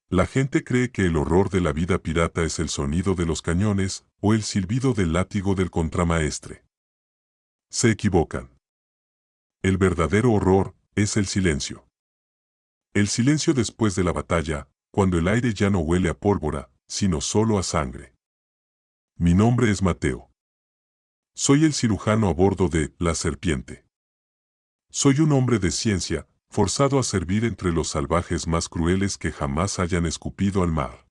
La gente cree que el horror de la vida pirata es el sonido de los cañones o el silbido del látigo del contramaestre. Se equivocan. El verdadero horror es el silencio. El silencio después de la batalla, cuando el aire ya no huele a pólvora, sino solo a sangre. Mi nombre es Mateo. Soy el cirujano a bordo de La Serpiente. Soy un hombre de ciencia, forzado a servir entre los salvajes más crueles que jamás hayan escupido al mar.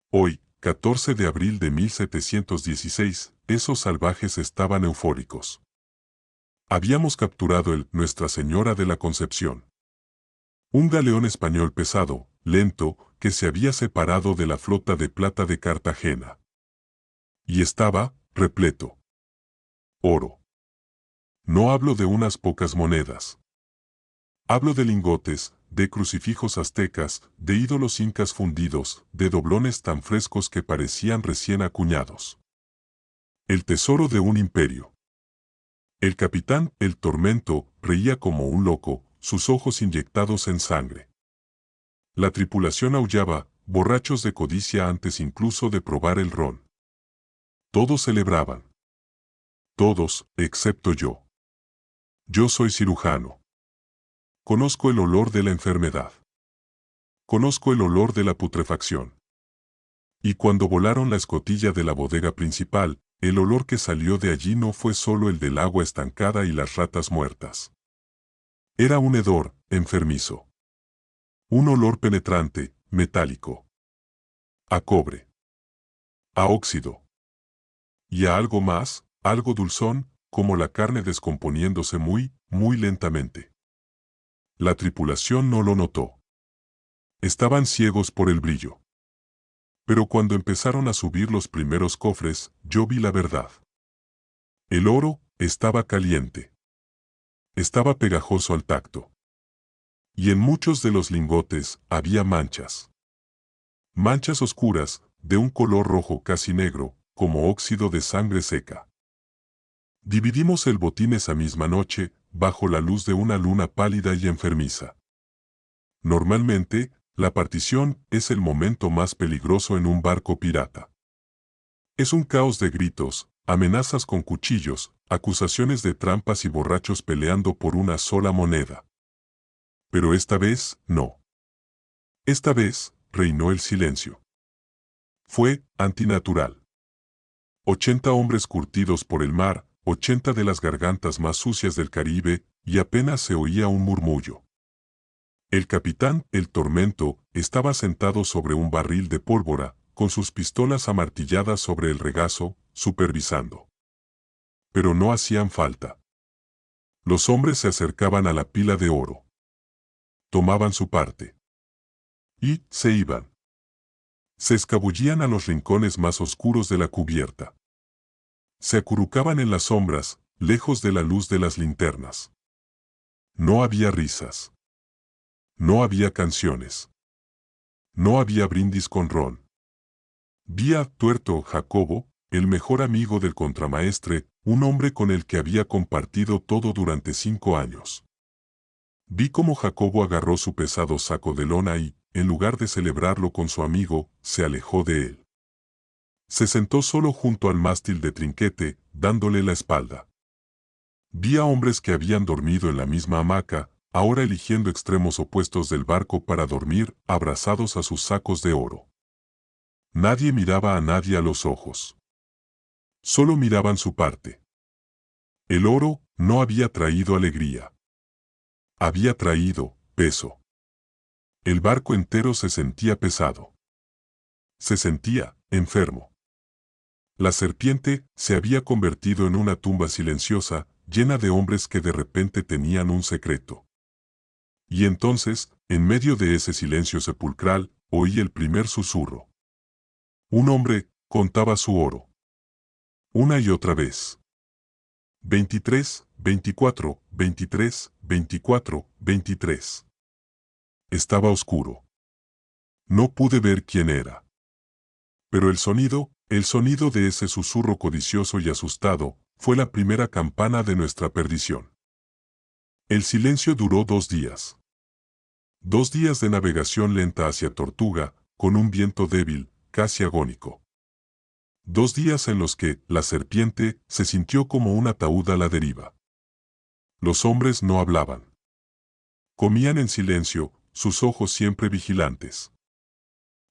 Hoy, 14 de abril de 1716, esos salvajes estaban eufóricos. Habíamos capturado el Nuestra Señora de la Concepción. Un galeón español pesado, lento, que se había separado de la flota de plata de Cartagena. Y estaba repleto. Oro. No hablo de unas pocas monedas. Hablo de lingotes, de crucifijos aztecas, de ídolos incas fundidos, de doblones tan frescos que parecían recién acuñados. El tesoro de un imperio. El capitán, el Tormento, reía como un loco, sus ojos inyectados en sangre. La tripulación aullaba, borrachos de codicia antes incluso de probar el ron. Todos celebraban. Todos, excepto yo. Yo soy cirujano. Conozco el olor de la enfermedad. Conozco el olor de la putrefacción. Y cuando volaron la escotilla de la bodega principal, el olor que salió de allí no fue solo el del agua estancada y las ratas muertas. Era un hedor enfermizo. Un olor penetrante, metálico. A cobre. A óxido. Y a algo más, algo dulzón, como la carne descomponiéndose muy, muy lentamente. La tripulación no lo notó. Estaban ciegos por el brillo. Pero cuando empezaron a subir los primeros cofres, yo vi la verdad. El oro estaba caliente. Estaba pegajoso al tacto. Y en muchos de los lingotes había manchas. Manchas oscuras, de un color rojo casi negro, como óxido de sangre seca. Dividimos el botín esa misma noche, bajo la luz de una luna pálida y enfermiza. Normalmente, la partición es el momento más peligroso en un barco pirata. Es un caos de gritos, amenazas con cuchillos, acusaciones de trampas y borrachos peleando por una sola moneda. Pero esta vez, no. Esta vez, reinó el silencio. Fue antinatural. 80 hombres curtidos por el mar, 80 de las gargantas más sucias del Caribe, y apenas se oía un murmullo. El capitán, el Tormento, estaba sentado sobre un barril de pólvora, con sus pistolas amartilladas sobre el regazo, supervisando. Pero no hacían falta. Los hombres se acercaban a la pila de oro. Tomaban su parte. Y se iban. Se escabullían a los rincones más oscuros de la cubierta. Se acurrucaban en las sombras, lejos de la luz de las linternas. No había risas. No había canciones. No había brindis con ron. Vi a Tuerto Jacobo, el mejor amigo del contramaestre, un hombre con el que había compartido todo durante 5 años. Vi cómo Jacobo agarró su pesado saco de lona y, en lugar de celebrarlo con su amigo, se alejó de él. Se sentó solo junto al mástil de trinquete, dándole la espalda. Vi a hombres que habían dormido en la misma hamaca, ahora eligiendo extremos opuestos del barco para dormir, abrazados a sus sacos de oro. Nadie miraba a nadie a los ojos. Solo miraban su parte. El oro no había traído alegría. Había traído peso. El barco entero se sentía pesado. Se sentía enfermo. La serpiente se había convertido en una tumba silenciosa, llena de hombres que de repente tenían un secreto. Y entonces, en medio de ese silencio sepulcral, oí el primer susurro. Un hombre contaba su oro. Una y otra vez. 23, 24, 23, 24, 23. Estaba oscuro. No pude ver quién era. Pero el sonido de ese susurro codicioso y asustado, fue la primera campana de nuestra perdición. El silencio duró 2 días. 2 días de navegación lenta hacia Tortuga, con un viento débil, casi agónico. 2 días en los que la serpiente se sintió como un ataúd a la deriva. Los hombres no hablaban. Comían en silencio, sus ojos siempre vigilantes.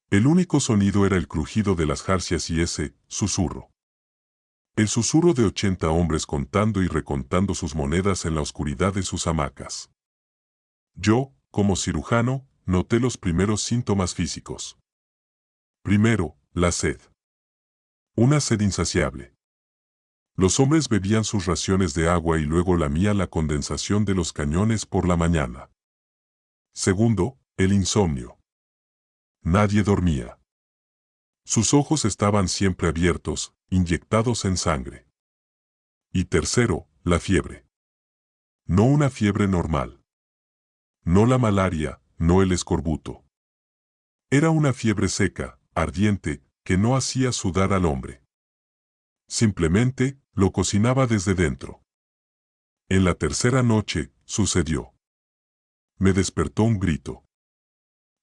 El único sonido era el crujido de las jarcias y ese susurro. El susurro de 80 hombres contando y recontando sus monedas en la oscuridad de sus hamacas. Yo, como cirujano, noté los primeros síntomas físicos. Primero, la sed. Una sed insaciable. Los hombres bebían sus raciones de agua y luego lamía la condensación de los cañones por la mañana. Segundo, el insomnio. Nadie dormía. Sus ojos estaban siempre abiertos, inyectados en sangre. Y tercero, la fiebre. No una fiebre normal. No la malaria, no el escorbuto. Era una fiebre seca, ardiente, que no hacía sudar al hombre. Simplemente, lo cocinaba desde dentro. En la tercera noche, sucedió. Me despertó un grito.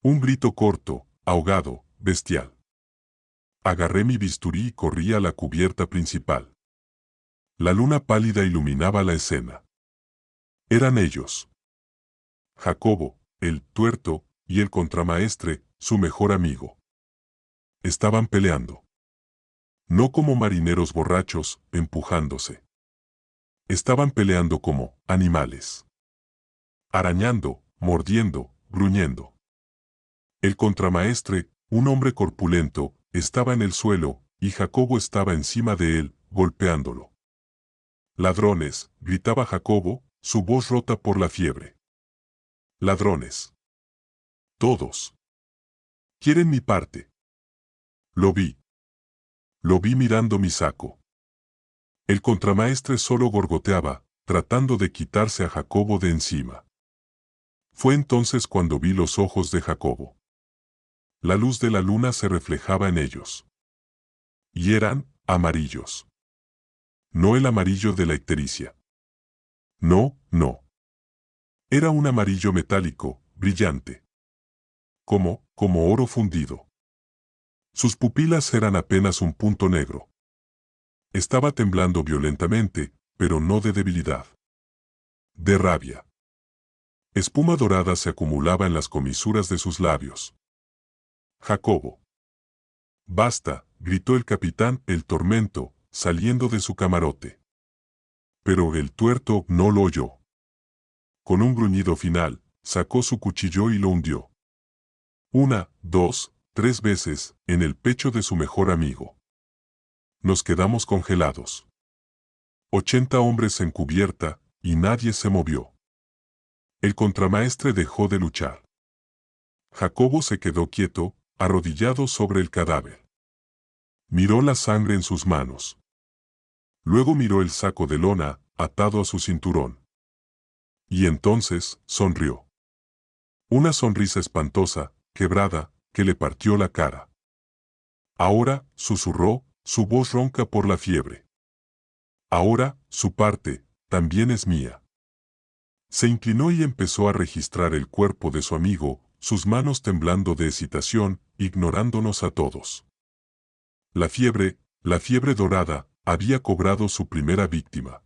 Un grito corto, ahogado, bestial. Agarré mi bisturí y corrí a la cubierta principal. La luna pálida iluminaba la escena. Eran ellos. Jacobo, el tuerto, y el contramaestre, su mejor amigo. Estaban peleando. No como marineros borrachos, empujándose. Estaban peleando como animales. Arañando, mordiendo, gruñendo. El contramaestre, un hombre corpulento, estaba en el suelo, y Jacobo estaba encima de él, golpeándolo. Ladrones, gritaba Jacobo, su voz rota por la fiebre. Ladrones. Todos. Quieren mi parte. Lo vi. Lo vi mirando mi saco. El contramaestre solo gorgoteaba, tratando de quitarse a Jacobo de encima. Fue entonces cuando vi los ojos de Jacobo. La luz de la luna se reflejaba en ellos. Y eran amarillos. No el amarillo de la ictericia. No, no. Era un amarillo metálico, brillante. Como oro fundido. Sus pupilas eran apenas un punto negro. Estaba temblando violentamente, pero no de debilidad. De rabia. Espuma dorada se acumulaba en las comisuras de sus labios. Jacobo. Basta, gritó el capitán El Tormento, saliendo de su camarote. Pero el tuerto no lo oyó. Con un gruñido final, sacó su cuchillo y lo hundió. 1, 2, 3 veces, en el pecho de su mejor amigo. Nos quedamos congelados. 80 hombres en cubierta, y nadie se movió. El contramaestre dejó de luchar. Jacobo se quedó quieto, arrodillado sobre el cadáver. Miró la sangre en sus manos. Luego miró el saco de lona, atado a su cinturón. Y entonces, sonrió. Una sonrisa espantosa, quebrada, que le partió la cara. Ahora, susurró, su voz ronca por la fiebre. Ahora, su parte, también es mía. Se inclinó y empezó a registrar el cuerpo de su amigo, sus manos temblando de excitación, ignorándonos a todos. La fiebre dorada, había cobrado su primera víctima.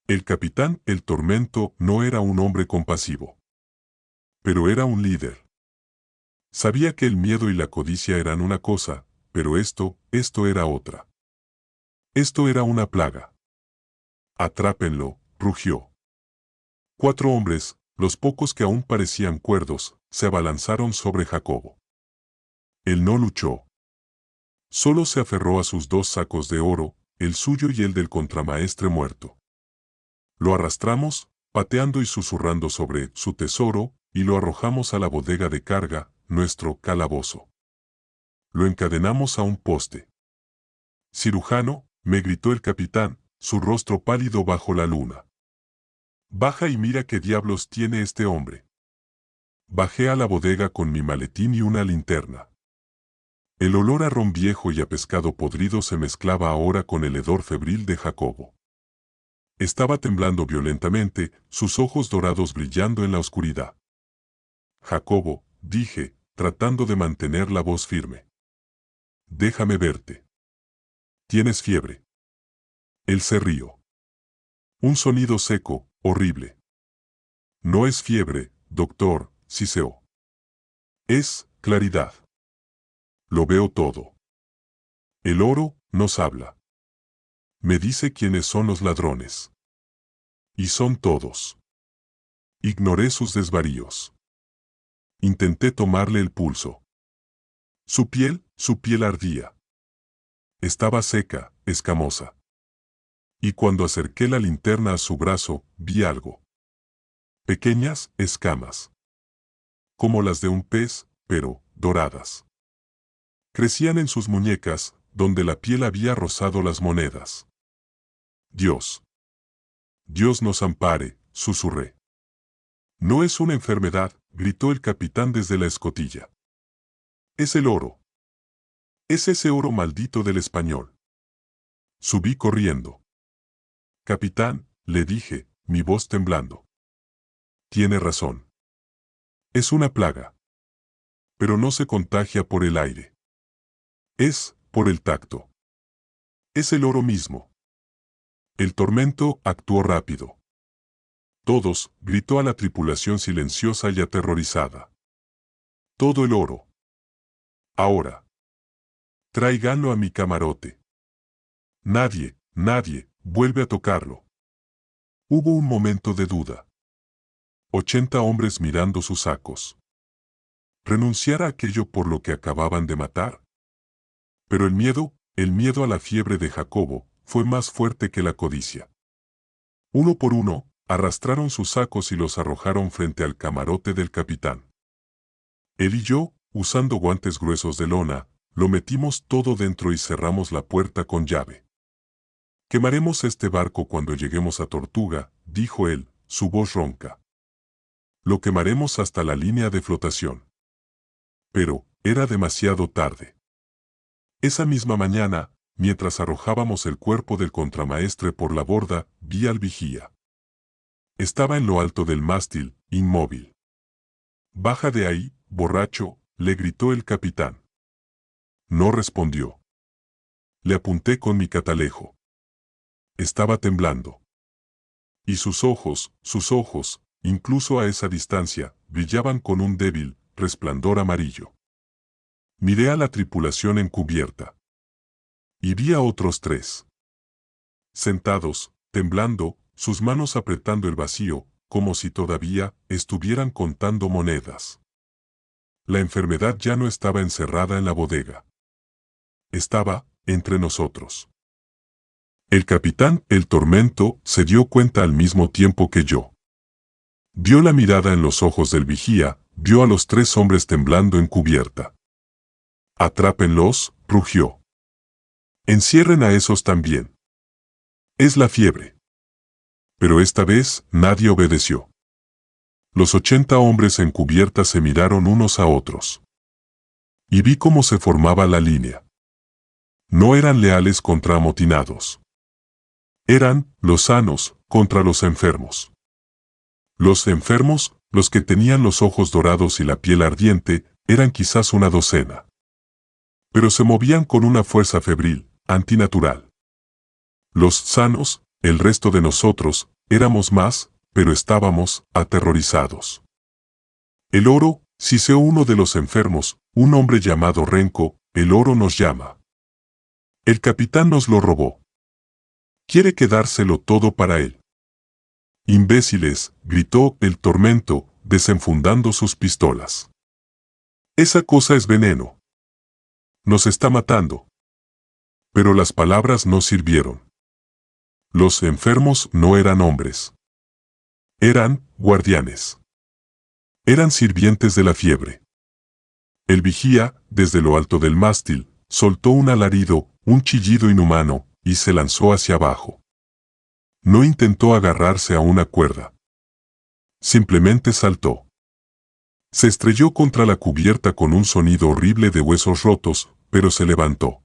El capitán El Tormento no era un hombre compasivo. Pero era un líder. Sabía que el miedo y la codicia eran una cosa, pero esto era otra. Esto era una plaga. Atrápenlo, rugió. 4 hombres, los pocos que aún parecían cuerdos, se abalanzaron sobre Jacobo. Él no luchó. Solo se aferró a sus 2 sacos de oro, el suyo y el del contramaestre muerto. Lo arrastramos, pateando y susurrando sobre su tesoro, y lo arrojamos a la bodega de carga, nuestro calabozo. Lo encadenamos a un poste. Cirujano, me gritó el capitán, su rostro pálido bajo la luna. Baja y mira qué diablos tiene este hombre. Bajé a la bodega con mi maletín y una linterna. El olor a ron viejo y a pescado podrido se mezclaba ahora con el hedor febril de Jacobo. Estaba temblando violentamente, sus ojos dorados brillando en la oscuridad. Jacobo, dije, tratando de mantener la voz firme. Déjame verte. Tienes fiebre. Él se rió. Un sonido seco, horrible. No es fiebre, doctor, siseó. Es claridad. Lo veo todo. El oro nos habla. Me dice quiénes son los ladrones. Y son todos. Ignoré sus desvaríos. Intenté tomarle el pulso. Su piel ardía. Estaba seca, escamosa. Y cuando acerqué la linterna a su brazo, vi algo. Pequeñas escamas. Como las de un pez, pero doradas. Crecían en sus muñecas, donde la piel había rozado las monedas. Dios. Dios nos ampare, susurré. No es una enfermedad, gritó el capitán desde la escotilla. Es el oro. Es ese oro maldito del español. Subí corriendo. Capitán, le dije, mi voz temblando. Tiene razón. Es una plaga. Pero no se contagia por el aire. Es por el tacto. Es el oro mismo. El tormento actuó rápido. Todos, gritó a la tripulación silenciosa y aterrorizada. Todo el oro. Ahora. Tráiganlo a mi camarote. Nadie, vuelve a tocarlo. Hubo un momento de duda. 80 hombres mirando sus sacos. ¿Renunciar a aquello por lo que acababan de matar? Pero el miedo a la fiebre de Jacobo, fue más fuerte que la codicia. Uno por uno, arrastraron sus sacos y los arrojaron frente al camarote del capitán. Él y yo, usando guantes gruesos de lona, lo metimos todo dentro y cerramos la puerta con llave. Quemaremos este barco cuando lleguemos a Tortuga, dijo él, su voz ronca. Lo quemaremos hasta la línea de flotación. Pero, era demasiado tarde. Esa misma mañana, mientras arrojábamos el cuerpo del contramaestre por la borda, vi al vigía. Estaba en lo alto del mástil, inmóvil. «Baja de ahí, borracho», le gritó el capitán. No respondió. Le apunté con mi catalejo. Estaba temblando. Y sus ojos, incluso a esa distancia, brillaban con un débil resplandor amarillo. Miré a la tripulación en cubierta. Y vi a otros 3. Sentados, temblando, sus manos apretando el vacío, como si todavía estuvieran contando monedas. La enfermedad ya no estaba encerrada en la bodega. Estaba entre nosotros. El capitán, el tormento, se dio cuenta al mismo tiempo que yo. Vio la mirada en los ojos del vigía, vio a los 3 hombres temblando en cubierta. «Atrápenlos», rugió. «Encierren a esos también. Es la fiebre». Pero esta vez, nadie obedeció. Los 80 hombres en cubierta se miraron unos a otros. Y vi cómo se formaba la línea. No eran leales contra amotinados. Eran los sanos contra los enfermos. Los enfermos, los que tenían los ojos dorados y la piel ardiente, eran quizás una docena. Pero se movían con una fuerza febril, antinatural. Los sanos, el resto de nosotros, éramos más, pero estábamos aterrorizados. El oro, siseó uno de los enfermos, un hombre llamado Renco, el oro nos llama. El capitán nos lo robó. Quiere quedárselo todo para él. Imbéciles, gritó el tormento, desenfundando sus pistolas. Esa cosa es veneno. Nos está matando. Pero las palabras no sirvieron. Los enfermos no eran hombres. Eran guardianes. Eran sirvientes de la fiebre. El vigía, desde lo alto del mástil, soltó un alarido, un chillido inhumano, y se lanzó hacia abajo. No intentó agarrarse a una cuerda. Simplemente saltó. Se estrelló contra la cubierta con un sonido horrible de huesos rotos, pero se levantó.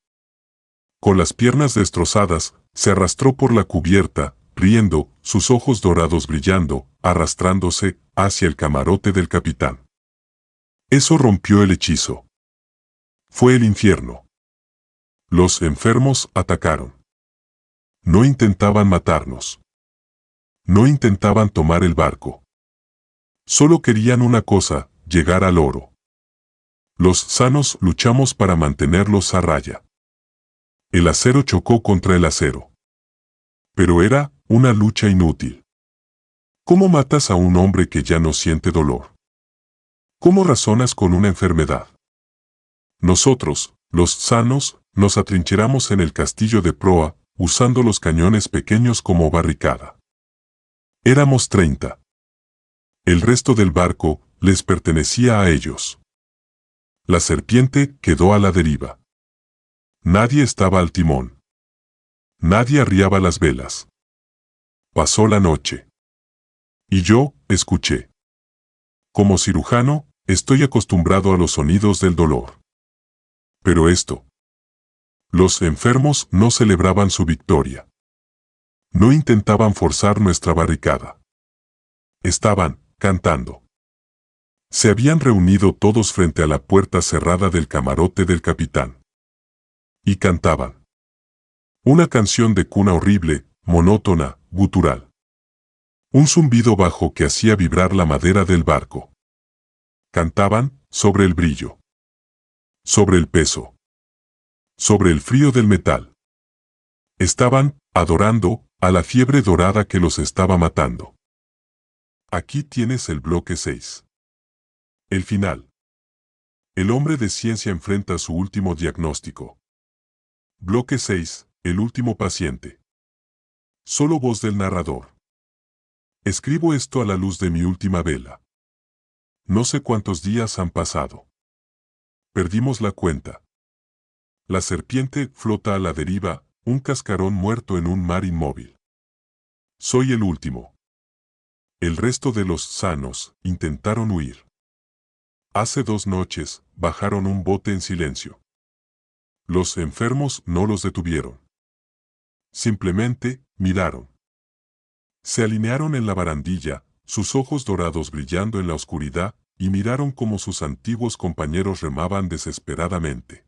Con las piernas destrozadas, se arrastró por la cubierta, riendo, sus ojos dorados brillando, arrastrándose hacia el camarote del capitán. Eso rompió el hechizo. Fue el infierno. Los enfermos atacaron. No intentaban matarnos. No intentaban tomar el barco. Solo querían una cosa, llegar al oro. Los sanos luchamos para mantenerlos a raya. El acero chocó contra el acero. Pero era una lucha inútil. ¿Cómo matas a un hombre que ya no siente dolor? ¿Cómo razonas con una enfermedad? Nosotros, los sanos, nos atrincheramos en el castillo de proa, usando los cañones pequeños como barricada. Éramos 30. El resto del barco les pertenecía a ellos. La serpiente quedó a la deriva. Nadie estaba al timón. Nadie arriaba las velas. Pasó la noche. Y yo, escuché. Como cirujano, estoy acostumbrado a los sonidos del dolor. Pero esto. Los enfermos no celebraban su victoria. No intentaban forzar nuestra barricada. Estaban cantando. Se habían reunido todos frente a la puerta cerrada del camarote del capitán. Y cantaban. Una canción de cuna horrible, monótona, gutural. Un zumbido bajo que hacía vibrar la madera del barco. Cantaban sobre el brillo. Sobre el peso. Sobre el frío del metal. Estaban adorando a la fiebre dorada que los estaba matando. Aquí tienes el bloque 6. El final. El hombre de ciencia enfrenta su último diagnóstico. Bloque 6. El último paciente. Solo voz del narrador. Escribo esto a la luz de mi última vela. No sé cuántos días han pasado. Perdimos la cuenta. La serpiente flota a la deriva, un cascarón muerto en un mar inmóvil. Soy el último. El resto de los sanos intentaron huir. Hace 2 noches, bajaron un bote en silencio. Los enfermos no los detuvieron. Simplemente, miraron. Se alinearon en la barandilla, sus ojos dorados brillando en la oscuridad, y miraron cómo sus antiguos compañeros remaban desesperadamente.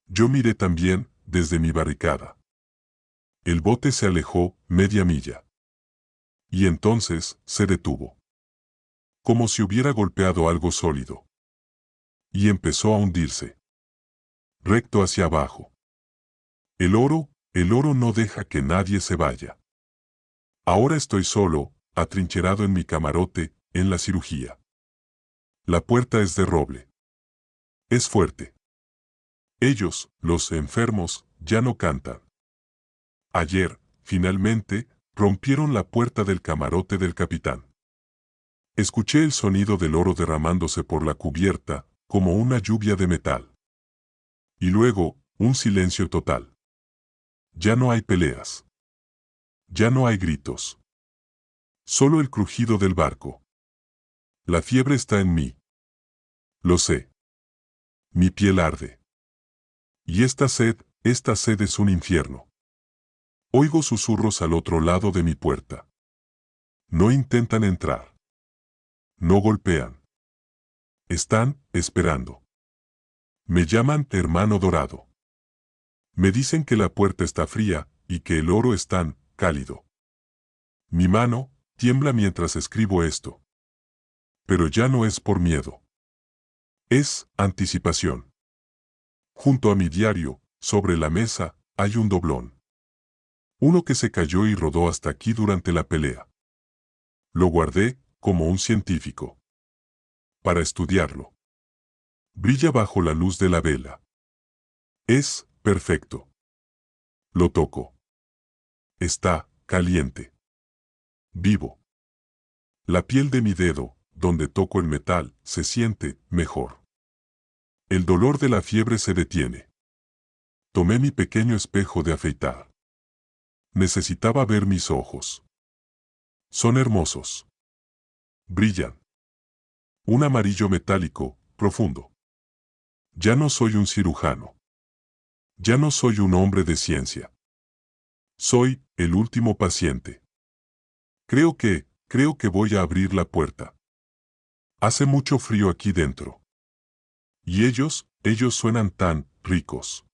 Yo miré también, desde mi barricada. El bote se alejó, media milla. Y entonces, se detuvo. Como si hubiera golpeado algo sólido. Y empezó a hundirse. Recto hacia abajo. El oro no deja que nadie se vaya. Ahora estoy solo, atrincherado en mi camarote, en la cirugía. La puerta es de roble. Es fuerte. Ellos, los enfermos, ya no cantan. Ayer, finalmente, rompieron la puerta del camarote del capitán. Escuché el sonido del oro derramándose por la cubierta, como una lluvia de metal. Y luego, un silencio total. Ya no hay peleas. Ya no hay gritos. Solo el crujido del barco. La fiebre está en mí. Lo sé. Mi piel arde. Y esta sed es un infierno. Oigo susurros al otro lado de mi puerta. No intentan entrar. No golpean. Están esperando. Me llaman hermano dorado. Me dicen que la puerta está fría y que el oro es tan cálido. Mi mano tiembla mientras escribo esto. Pero ya no es por miedo. Es anticipación. Junto a mi diario, sobre la mesa, hay un doblón. Uno que se cayó y rodó hasta aquí durante la pelea. Lo guardé, como un científico. Para estudiarlo. Brilla bajo la luz de la vela. Es perfecto. Lo toco. Está caliente. Vivo. La piel de mi dedo, donde toco el metal, se siente mejor. El dolor de la fiebre se detiene. Tomé mi pequeño espejo de afeitar. Necesitaba ver mis ojos. Son hermosos. Brillan. Un amarillo metálico, profundo. Ya no soy un cirujano. Ya no soy un hombre de ciencia. Soy el último paciente. Creo que voy a abrir la puerta. Hace mucho frío aquí dentro. Y ellos suenan tan ricos.